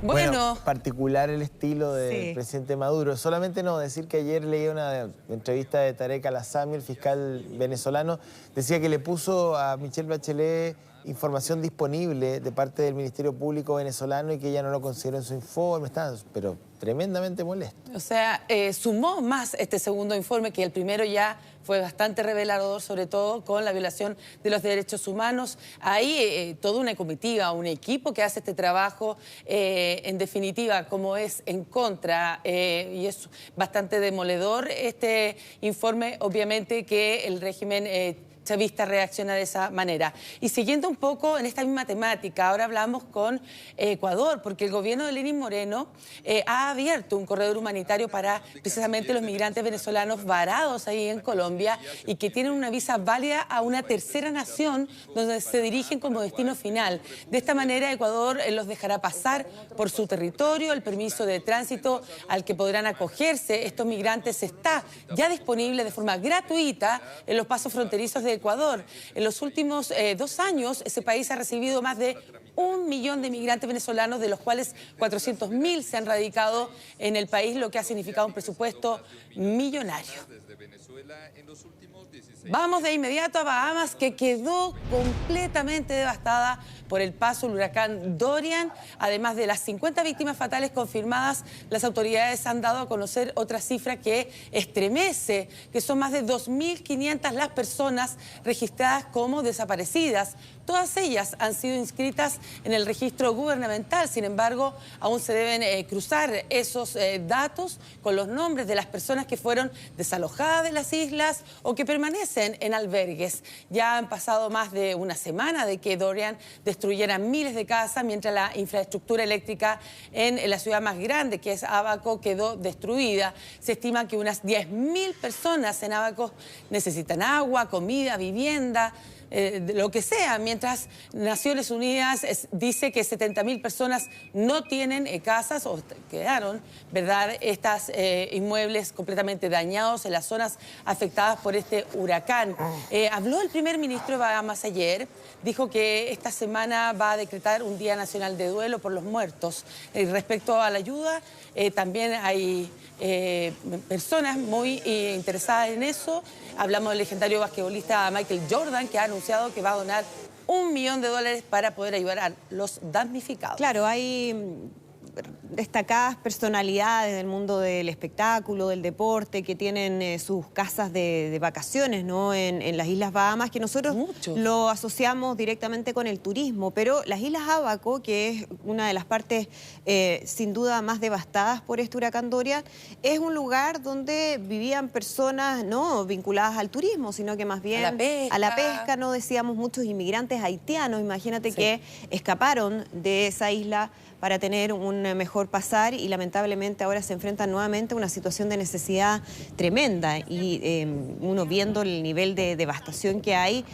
Bueno, particular el estilo del presidente Maduro. Solamente no decir que ayer leí una entrevista de Tarek Al-Assami, el fiscal venezolano, decía que le puso a Michelle Bachelet información disponible de parte del Ministerio Público venezolano y que ella no lo consideró en su informe. Está, pero tremendamente molesto. O sea, sumó más este segundo informe, que el primero ya fue bastante revelador, sobre todo con la violación de los derechos humanos. Hay toda una comitiva, un equipo que hace este trabajo, en definitiva, como es en contra, y es bastante demoledor este informe, obviamente que el régimen chavista reacciona de esa manera. Y siguiendo un poco en esta misma temática, ahora hablamos con Ecuador, porque el gobierno de Lenín Moreno ha abierto un corredor humanitario para precisamente los migrantes venezolanos varados ahí en Colombia y que tienen una visa válida a una tercera nación donde se dirigen como destino final. De esta manera, Ecuador los dejará pasar por su territorio. El permiso de tránsito al que podrán acogerse estos migrantes está ya disponible de forma gratuita en los pasos fronterizos de Ecuador. En los últimos 2 años, ese país ha recibido más de 1 millón de migrantes venezolanos, de los cuales 400.000 se han radicado en el país, lo que ha significado un presupuesto millonario. Vamos de inmediato a Bahamas, que quedó completamente devastada por el paso del huracán Dorian. Además de las 50 víctimas fatales confirmadas, las autoridades han dado a conocer otra cifra que estremece, que son más de 2.500 las personas registradas como desaparecidas. Todas ellas han sido inscritas en el registro gubernamental. Sin embargo, aún se deben cruzar esos datos con los nombres de las personas que fueron desalojadas de las islas o que permanecen en albergues. Ya han pasado más de una semana de que Dorian destruyera miles de casas, mientras la infraestructura eléctrica en la ciudad más grande, que es Abaco, quedó destruida. Se estima que unas 10.000 personas en Abaco necesitan agua, comida, vivienda, lo que sea, mientras Naciones Unidas dice que 70.000 personas no tienen casas o quedaron, ¿verdad?, estas inmuebles completamente dañados en las zonas afectadas por este huracán. Habló el primer ministro de Bahamas ayer, dijo que esta semana va a decretar un Día Nacional de Duelo por los muertos. Respecto a la ayuda, también hay personas muy interesadas en eso. Hablamos del legendario basquetbolista Michael Jordan, que ha anunciado que va a donar $1 millón para poder ayudar a los damnificados. Claro, hay destacadas personalidades del mundo del espectáculo, del deporte, que tienen sus casas de vacaciones, ¿no?, en las Islas Bahamas, que nosotros lo asociamos directamente con el turismo, pero las Islas Abaco, que es una de las partes sin duda más devastadas por este huracán Dorian, es un lugar donde vivían personas no vinculadas al turismo, sino que más bien a la pesca, ¿no? Decíamos muchos inmigrantes haitianos, imagínate que escaparon de esa isla para tener un mejor pasar y lamentablemente ahora se enfrentan nuevamente a una situación de necesidad tremenda y uno viendo el nivel de devastación que hay,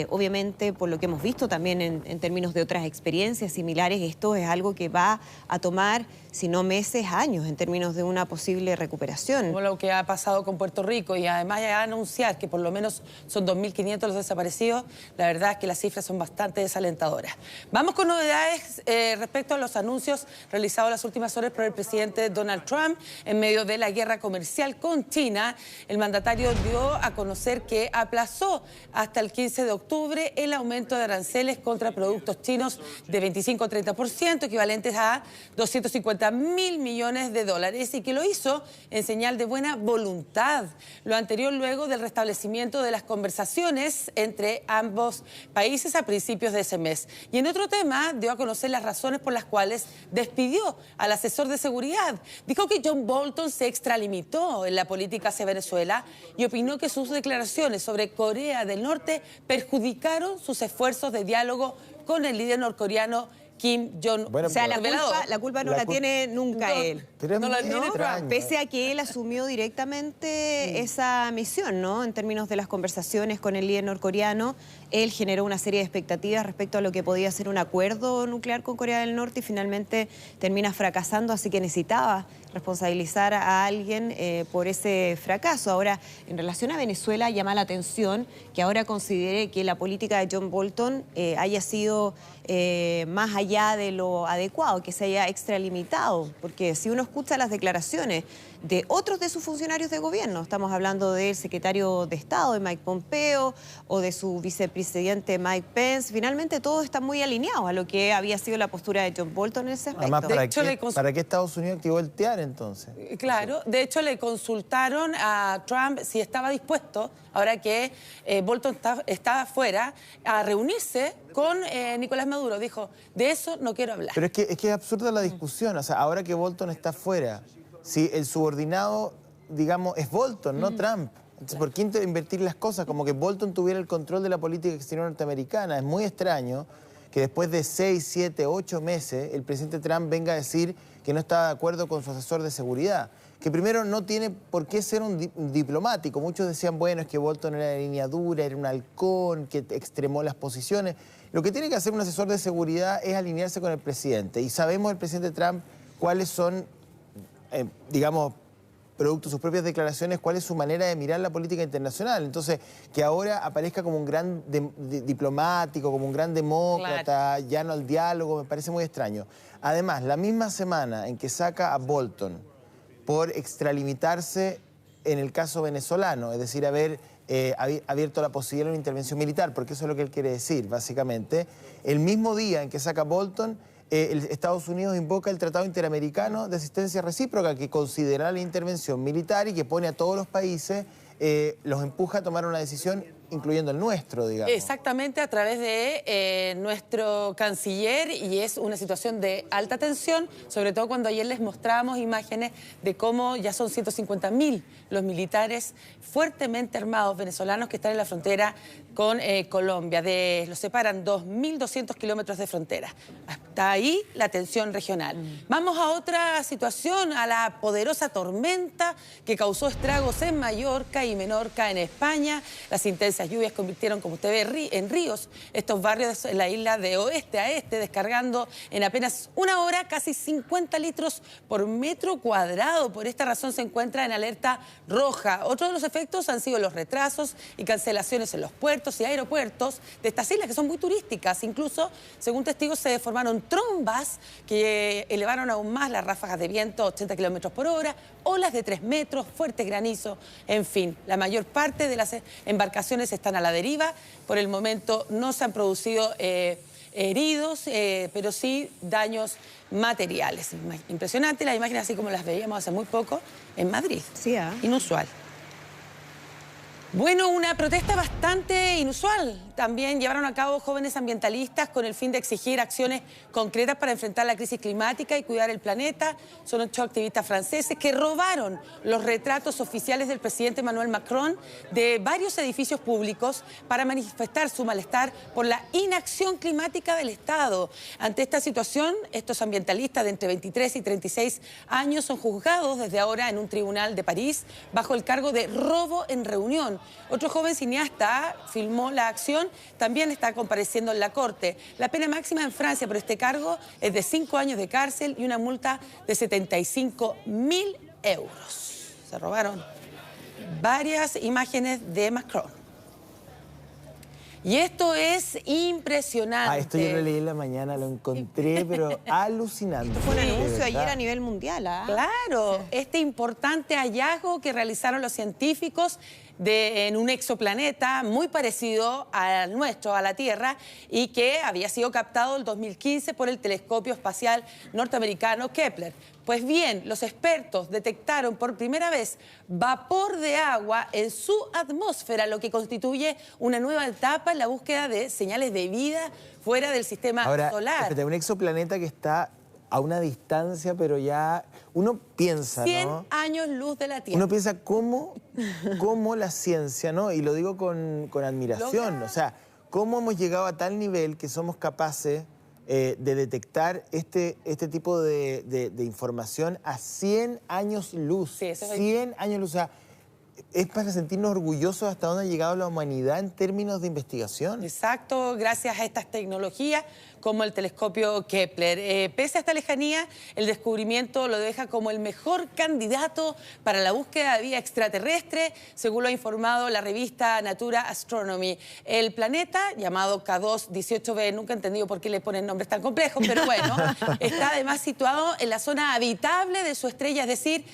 obviamente por lo que hemos visto también en términos de otras experiencias similares, esto es algo que va a tomar, si no meses, años en términos de una posible recuperación. Como lo que ha pasado con Puerto Rico, y además ya anunciar que por lo menos son 2.500 los desaparecidos, la verdad es que las cifras son bastante desalentadoras. Vamos con novedades respecto a los anuncios realizados las últimas horas por el presidente Donald Trump en medio de la guerra comercial con China. El mandatario dio a conocer que aplazó hasta el 15 de octubre el aumento de aranceles contra productos chinos de 25-30%, equivalentes a 250.000 millones de dólares, y que lo hizo en señal de buena voluntad. Lo anterior luego del restablecimiento de las conversaciones entre ambos países a principios de ese mes. Y en otro tema, dio a conocer las razones por las cuales despidió al asesor de seguridad. Dijo que John Bolton se extralimitó en la política hacia Venezuela y opinó que sus declaraciones sobre Corea del Norte perjudicaron sus esfuerzos de diálogo con el líder norcoreano Kim Jong-un. Bueno, o sea, la culpa no la tiene nunca él. Pero no la tiene Trump. Pese a que él asumió directamente esa misión, ¿no? En términos de las conversaciones con el líder norcoreano, él generó una serie de expectativas respecto a lo que podía ser un acuerdo nuclear con Corea del Norte y finalmente termina fracasando, así que necesitaba responsabilizar a alguien por ese fracaso. Ahora, en relación a Venezuela, llama la atención que ahora considere que la política de John Bolton haya sido más allá de lo adecuado, que se haya extralimitado, porque si uno escucha las declaraciones de otros de sus funcionarios de gobierno, estamos hablando del secretario de Estado, de Mike Pompeo, o de su vicepresidente Mike Pence, finalmente todos están muy alineados a lo que había sido la postura de John Bolton en ese aspecto. Además, ¿para qué Estados Unidos activó el TIAR entonces? Claro, de hecho le consultaron a Trump si estaba dispuesto, ahora que Bolton estaba afuera, a reunirse con Nicolás Maduro. Dijo, de eso no quiero hablar. Pero es que es absurda la discusión, o sea, ahora que Bolton está afuera, si el subordinado, digamos, es Bolton, no Trump. Entonces, ¿por qué invertir las cosas? Como que Bolton tuviera el control de la política exterior norteamericana. Es muy extraño que después de 6, 7, 8 meses el presidente Trump venga a decir que no está de acuerdo con su asesor de seguridad. Que primero no tiene por qué ser un diplomático. Muchos decían, bueno, es que Bolton era de línea dura, era un halcón, que extremó las posiciones. Lo que tiene que hacer un asesor de seguridad es alinearse con el presidente. Y sabemos el presidente Trump cuáles son, digamos, producto de sus propias declaraciones, cuál es su manera de mirar la política internacional. Entonces, que ahora aparezca como un gran diplomático, como un gran demócrata, llano al diálogo, me parece muy extraño. Además, la misma semana en que saca a Bolton por extralimitarse en el caso venezolano, es decir, haber abierto la posibilidad de una intervención militar, porque eso es lo que él quiere decir, básicamente, el mismo día en que saca Bolton, Estados Unidos invoca el Tratado Interamericano de Asistencia Recíproca, que considera la intervención militar y que pone a todos los países, los empuja a tomar una decisión, incluyendo el nuestro, digamos. Exactamente, a través de nuestro canciller, y es una situación de alta tensión, sobre todo cuando ayer les mostrábamos imágenes de cómo ya son 150.000 los militares fuertemente armados venezolanos que están en la frontera con Colombia. Los separan 2.200 kilómetros de frontera. Hasta ahí la tensión regional. Vamos a otra situación, a la poderosa tormenta que causó estragos en Mallorca y Menorca en España. Las intensas lluvias convirtieron, como usted ve, en ríos estos barrios en la isla de oeste a este, descargando en apenas una hora casi 50 litros por metro cuadrado. Por esta razón se encuentra en alerta roja. Otro de los efectos han sido los retrasos y cancelaciones en los puertos y aeropuertos de estas islas, que son muy turísticas. Incluso, según testigos, se formaron trombas que elevaron aún más las ráfagas de viento a 80 kilómetros por hora, olas de 3 metros, fuerte granizo, en fin. La mayor parte de las embarcaciones están a la deriva. Por el momento no se han producido heridos, pero sí daños materiales. Impresionante las imágenes, así como las veíamos hace muy poco en Madrid. Sí, inusual. Bueno, una protesta bastante inusual. También llevaron a cabo jóvenes ambientalistas con el fin de exigir acciones concretas para enfrentar la crisis climática y cuidar el planeta. Son 8 activistas franceses que robaron los retratos oficiales del presidente Emmanuel Macron de varios edificios públicos para manifestar su malestar por la inacción climática del Estado. Ante esta situación, estos ambientalistas de entre 23 y 36 años son juzgados desde ahora en un tribunal de París bajo el cargo de robo en reunión. Otro joven cineasta filmó la acción, también está compareciendo en la corte. La pena máxima en Francia por este cargo es de 5 años de cárcel y una multa de 75.000 euros. Se robaron varias imágenes de Macron. Y esto es impresionante. Esto yo lo leí en la mañana, lo encontré, pero alucinante. Esto fue un anuncio ayer a nivel mundial, Claro, este importante hallazgo que realizaron los científicos en un exoplaneta muy parecido al nuestro, a la Tierra, y que había sido captado en 2015 por el telescopio espacial norteamericano Kepler. Pues bien, los expertos detectaron por primera vez vapor de agua en su atmósfera, lo que constituye una nueva etapa en la búsqueda de señales de vida fuera del sistema solar. Espérate, un exoplaneta que está a una distancia, pero ya uno piensa, 100 ¿no? años luz de la Tierra. Uno piensa cómo la ciencia, ¿no? Y lo digo con admiración, o sea, cómo hemos llegado a tal nivel que somos capaces de detectar este tipo de información a 100 años luz. Sí, eso es 100 años luz. O sea, es para sentirnos orgullosos hasta dónde ha llegado la humanidad en términos de investigación. Exacto, gracias a estas tecnologías como el telescopio Kepler. Pese a esta lejanía, el descubrimiento lo deja como el mejor candidato para la búsqueda de vida extraterrestre, según lo ha informado la revista Nature Astronomy. El planeta, llamado K2-18b, nunca he entendido por qué le ponen nombres tan complejos, pero bueno, está además situado en la zona habitable de su estrella, es decir,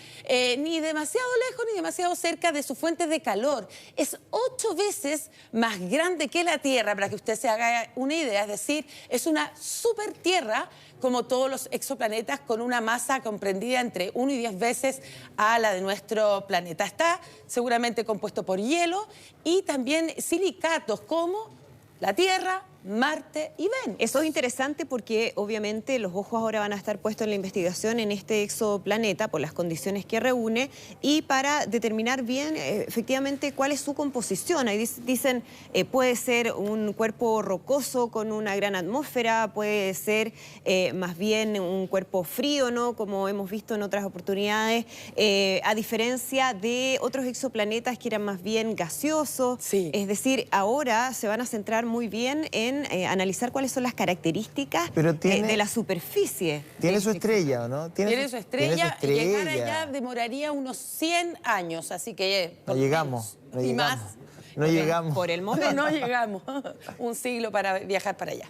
ni demasiado lejos ni demasiado cerca de sus fuentes de calor. Es 8 veces más grande que la Tierra, para que usted se haga una idea, es decir, es una super Tierra como todos los exoplanetas, con una masa comprendida entre 1 y 10 veces a la de nuestro planeta. Está seguramente compuesto por hielo y también silicatos como la Tierra, Marte y Venus. Eso es interesante porque obviamente los ojos ahora van a estar puestos en la investigación en este exoplaneta por las condiciones que reúne y para determinar bien efectivamente cuál es su composición. Ahí dicen puede ser un cuerpo rocoso con una gran atmósfera, puede ser más bien un cuerpo frío, ¿no? Como hemos visto en otras oportunidades, a diferencia de otros exoplanetas que eran más bien gaseosos. Sí. Es decir, ahora se van a centrar muy bien en analizar cuáles son las características de la superficie. Tiene su estrella, ¿o no? Tiene su estrella. Llegar allá demoraría unos 100 años, así que... No llegamos. Y más. No llegamos. Por el momento. No llegamos. Un siglo para viajar para allá.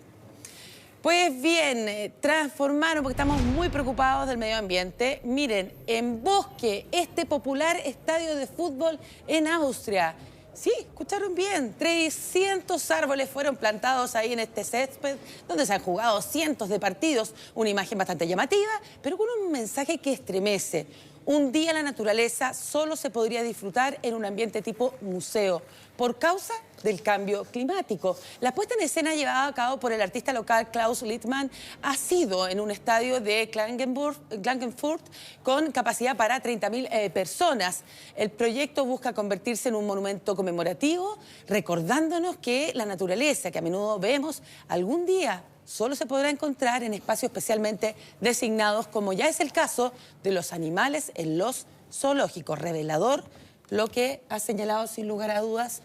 Pues bien, transformaron, porque estamos muy preocupados del medio ambiente. Miren, en Bosque, este popular estadio de fútbol en Austria. Sí, escucharon bien, 300 árboles fueron plantados ahí en este césped, donde se han jugado cientos de partidos, una imagen bastante llamativa, pero con un mensaje que estremece. Un día la naturaleza solo se podría disfrutar en un ambiente tipo museo, por causa del cambio climático. La puesta en escena llevada a cabo por el artista local Klaus Littmann ha sido en un estadio de Klagenfurt con capacidad para 30.000 personas. El proyecto busca convertirse en un monumento conmemorativo, recordándonos que la naturaleza que a menudo vemos algún día solo se podrá encontrar en espacios especialmente designados, como ya es el caso de los animales en los zoológicos. Revelador lo que ha señalado sin lugar a dudas,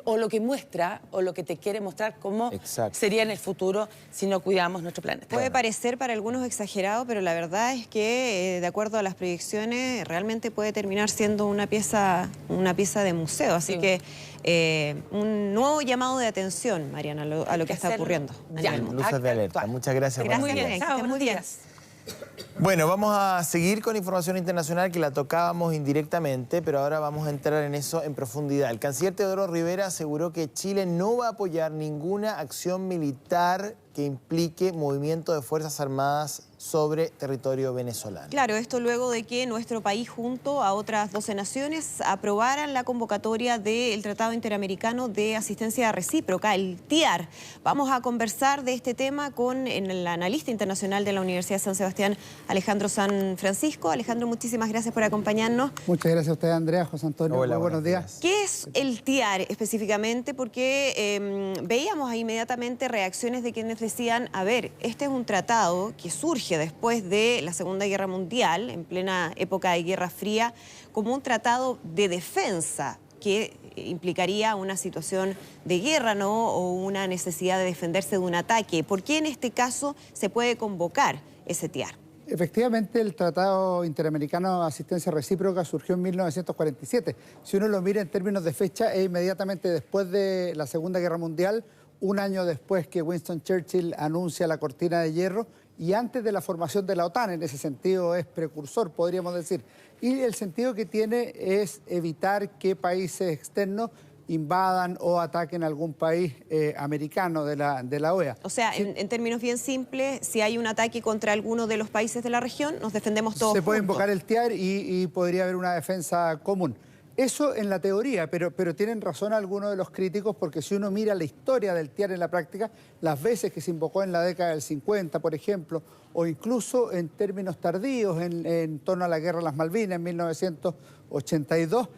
o lo que muestra, o lo que te quiere mostrar cómo sería en el futuro si no cuidamos nuestro planeta. Puede parecer para algunos exagerado, pero la verdad es que, de acuerdo a las proyecciones, realmente puede terminar siendo una pieza de museo. Así que un nuevo llamado de atención, Mariana, a lo que está ocurriendo a nivel mundial. Luces de alerta. Muchas gracias. Muy bien, buenos días. Bueno, vamos a seguir con información internacional que la tocábamos indirectamente, pero ahora vamos a entrar en eso en profundidad. El canciller Teodoro Rivera aseguró que Chile no va a apoyar ninguna acción militar que implique movimiento de Fuerzas Armadas sobre territorio venezolano. Claro, esto luego de que nuestro país junto a otras 12 naciones aprobaran la convocatoria del Tratado Interamericano de Asistencia Recíproca, el TIAR. Vamos a conversar de este tema con el analista internacional de la Universidad de San Sebastián, Alejandro San Francisco. Alejandro, muchísimas gracias por acompañarnos. Muchas gracias a usted, Andrea, José Antonio. Hola, muy buenos días. ¿Qué es el TIAR específicamente? Porque veíamos inmediatamente reacciones de quienes decían, a ver, este es un tratado que surge después de la Segunda Guerra Mundial, en plena época de Guerra Fría, como un tratado de defensa que implicaría una situación de guerra, ¿no? O una necesidad de defenderse de un ataque. ¿Por qué en este caso se puede convocar ese TIAR? Efectivamente, el Tratado Interamericano de Asistencia Recíproca surgió en 1947. Si uno lo mira en términos de fecha, es inmediatamente después de la Segunda Guerra Mundial, un año después que Winston Churchill anuncia la cortina de hierro y antes de la formación de la OTAN. En ese sentido es precursor, podríamos decir. Y el sentido que tiene es evitar que países externos invadan o ataquen a algún país americano de la OEA. O sea, en términos bien simples, si hay un ataque contra alguno de los países de la región, nos defendemos todos Se puede juntos. invocar el TIAR y podría haber una defensa común. Eso en la teoría, pero tienen razón algunos de los críticos, porque si uno mira la historia del TIAR en la práctica, las veces que se invocó en la década del 50, por ejemplo, o incluso en términos tardíos, en torno a la Guerra de las Malvinas, en 1982,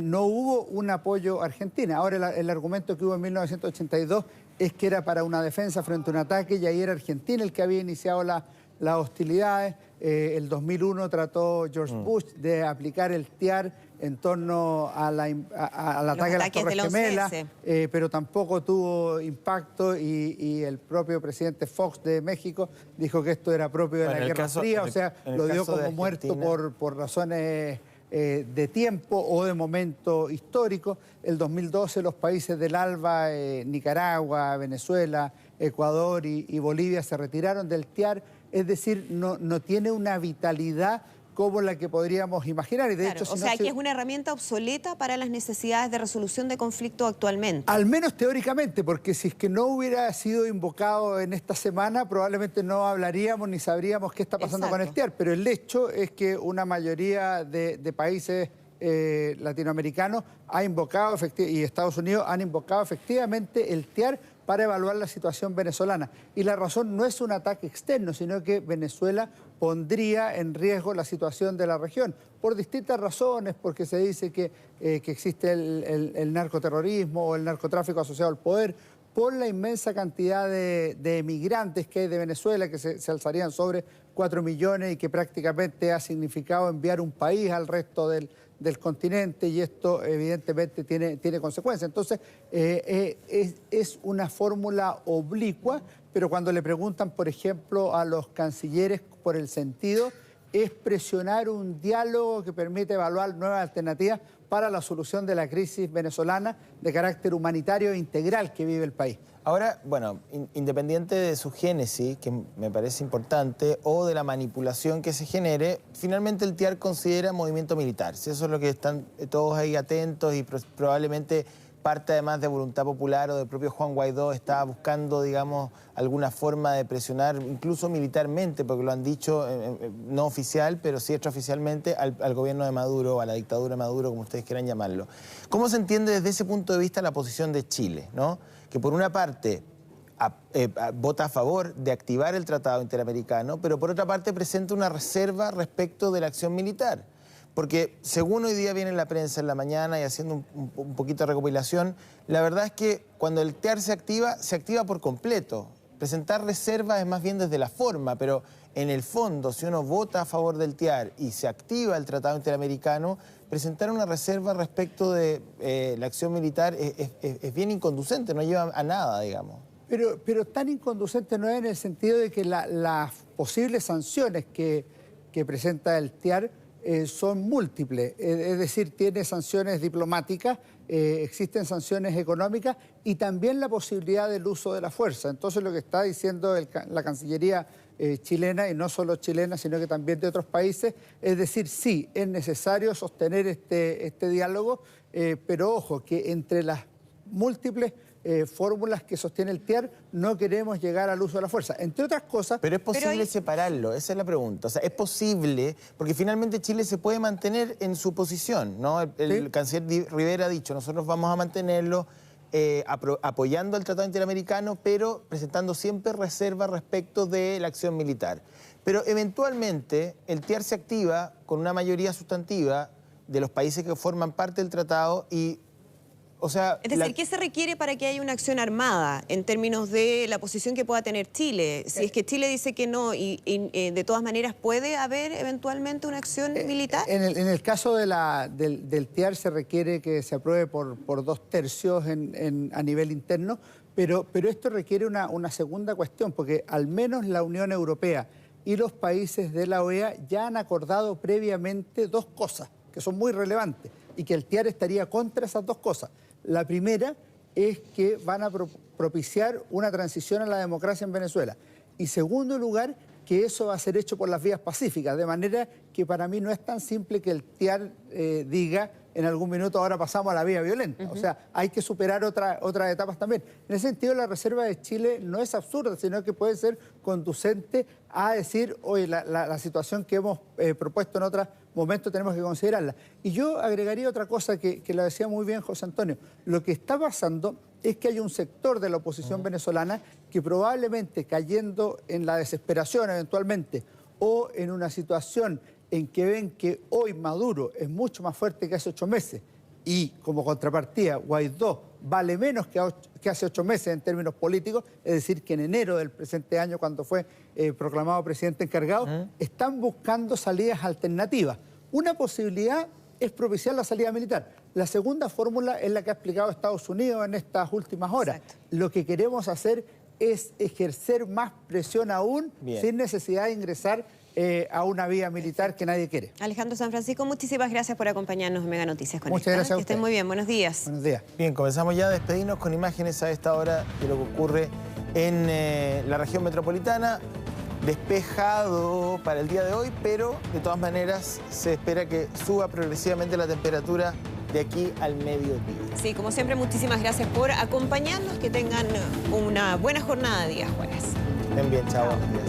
no hubo un apoyo a Argentina. Ahora el argumento que hubo en 1982 es que era para una defensa frente a un ataque, y ahí era Argentina el que había iniciado las hostilidades. El 2001 trató George Bush de aplicar el TIAR en torno al ataque a las Torres Gemelas, pero tampoco tuvo impacto y el propio presidente Fox de México dijo que esto era propio de la Guerra Fría, o sea, lo dio como muerto por razones de tiempo o de momento histórico. El 2012 los países del ALBA, Nicaragua, Venezuela, Ecuador y Bolivia se retiraron del TIAR, es decir, no tiene una vitalidad como la que podríamos imaginar. Y de hecho, o sea, que es una herramienta obsoleta para las necesidades de resolución de conflicto actualmente. Al menos teóricamente, porque si es que no hubiera sido invocado en esta semana, probablemente no hablaríamos ni sabríamos qué está pasando con el TIAR. Pero el hecho es que una mayoría de países latinoamericanos ha invocado, y Estados Unidos han invocado efectivamente el TIAR para evaluar la situación venezolana. Y la razón no es un ataque externo, sino que Venezuela pondría en riesgo la situación de la región, por distintas razones, porque se dice que existe el narcoterrorismo o el narcotráfico asociado al poder, por la inmensa cantidad de emigrantes que hay de Venezuela, que se alzarían sobre 4 millones y que prácticamente ha significado enviar un país al resto del continente, y esto evidentemente tiene consecuencias. Entonces, es una fórmula oblicua, pero cuando le preguntan, por ejemplo, a los cancilleres por el sentido, es presionar un diálogo que permite evaluar nuevas alternativas para la solución de la crisis venezolana de carácter humanitario e integral que vive el país. Ahora, bueno, independiente de su génesis, que me parece importante, o de la manipulación que se genere, finalmente el TIAR considera movimiento militar. Si eso es lo que están todos ahí atentos, y probablemente parte además de voluntad popular o del propio Juan Guaidó está buscando, digamos, alguna forma de presionar, incluso militarmente, porque lo han dicho, no oficial, pero sí extraoficialmente, al gobierno de Maduro, o a la dictadura de Maduro, como ustedes quieran llamarlo. ¿Cómo se entiende desde ese punto de vista la posición de Chile, ¿no? Que por una parte vota a favor de activar el Tratado Interamericano, pero por otra parte presenta una reserva respecto de la acción militar? Porque según hoy día viene en la prensa en la mañana y haciendo un poquito de recopilación, la verdad es que cuando el TIAR se activa por completo. Presentar reservas es más bien desde la forma, pero en el fondo, si uno vota a favor del TIAR y se activa el Tratado Interamericano, presentar una reserva respecto de la acción militar es bien inconducente, no lleva a nada, digamos. Pero tan inconducente no es en el sentido de que las posibles sanciones que presenta el TIAR son múltiples, es decir, tiene sanciones diplomáticas, existen sanciones económicas y también la posibilidad del uso de la fuerza. Entonces lo que está diciendo la Cancillería chilena, y no solo chilena, sino que también de otros países, es decir, sí, es necesario sostener este diálogo, pero ojo, que entre las múltiples fórmulas que sostiene el TIAR, no queremos llegar al uso de la fuerza, entre otras cosas. Pero es posible separarlo, esa es la pregunta. O sea, es posible, porque finalmente Chile se puede mantener en su posición, ¿no? El canciller Rivera ha dicho, nosotros vamos a mantenerlo apoyando el Tratado Interamericano, pero presentando siempre reservas respecto de la acción militar. Pero eventualmente el TIAR se activa con una mayoría sustantiva de los países que forman parte del tratado y... O sea, es decir, ¿qué se requiere para que haya una acción armada en términos de la posición que pueda tener Chile? Si es que Chile dice que no y de todas maneras, ¿puede haber eventualmente una acción militar? En el caso del TIAR se requiere que se apruebe por 2/3 a nivel interno, pero esto requiere una segunda cuestión, porque al menos la Unión Europea y los países de la OEA ya han acordado previamente dos cosas que son muy relevantes y que el TIAR estaría contra esas dos cosas. La primera es que van a propiciar una transición a la democracia en Venezuela. Y segundo lugar, que eso va a ser hecho por las vías pacíficas, de manera que para mí no es tan simple que el TIAR diga en algún minuto ahora pasamos a la vía violenta. O sea, hay que superar otras etapas también. En ese sentido, la reserva de Chile no es absurda, sino que puede ser conducente a decir, oye, la situación que hemos propuesto en otros momentos tenemos que considerarla. Y yo agregaría otra cosa que lo decía muy bien José Antonio. Lo que está pasando es que hay un sector de la oposición venezolana que probablemente cayendo en la desesperación eventualmente o en una situación en que ven que hoy Maduro es mucho más fuerte que hace 8 meses y como contrapartida Guaidó vale menos que hace 8 meses en términos políticos, es decir, que en enero del presente año cuando fue proclamado presidente encargado, están buscando salidas alternativas. Una posibilidad es propiciar la salida militar. La segunda fórmula es la que ha explicado Estados Unidos en estas últimas horas. Exacto. Lo que queremos hacer es ejercer más presión aún, sin necesidad de ingresar a una vía militar que nadie quiere. Alejandro San Francisco, muchísimas gracias por acompañarnos en Mega Noticias Conecta. Muchas gracias a Que estén usted. muy bien, buenos días. Buenos días. Bien, comenzamos ya a despedirnos con imágenes a esta hora de lo que ocurre en la región metropolitana. Despejado para el día de hoy, pero de todas maneras se espera que suba progresivamente la temperatura de aquí al mediodía. Sí, como siempre, muchísimas gracias por acompañarnos. Que tengan una buena jornada de día jueves. Estén bien, chao. Buenos días.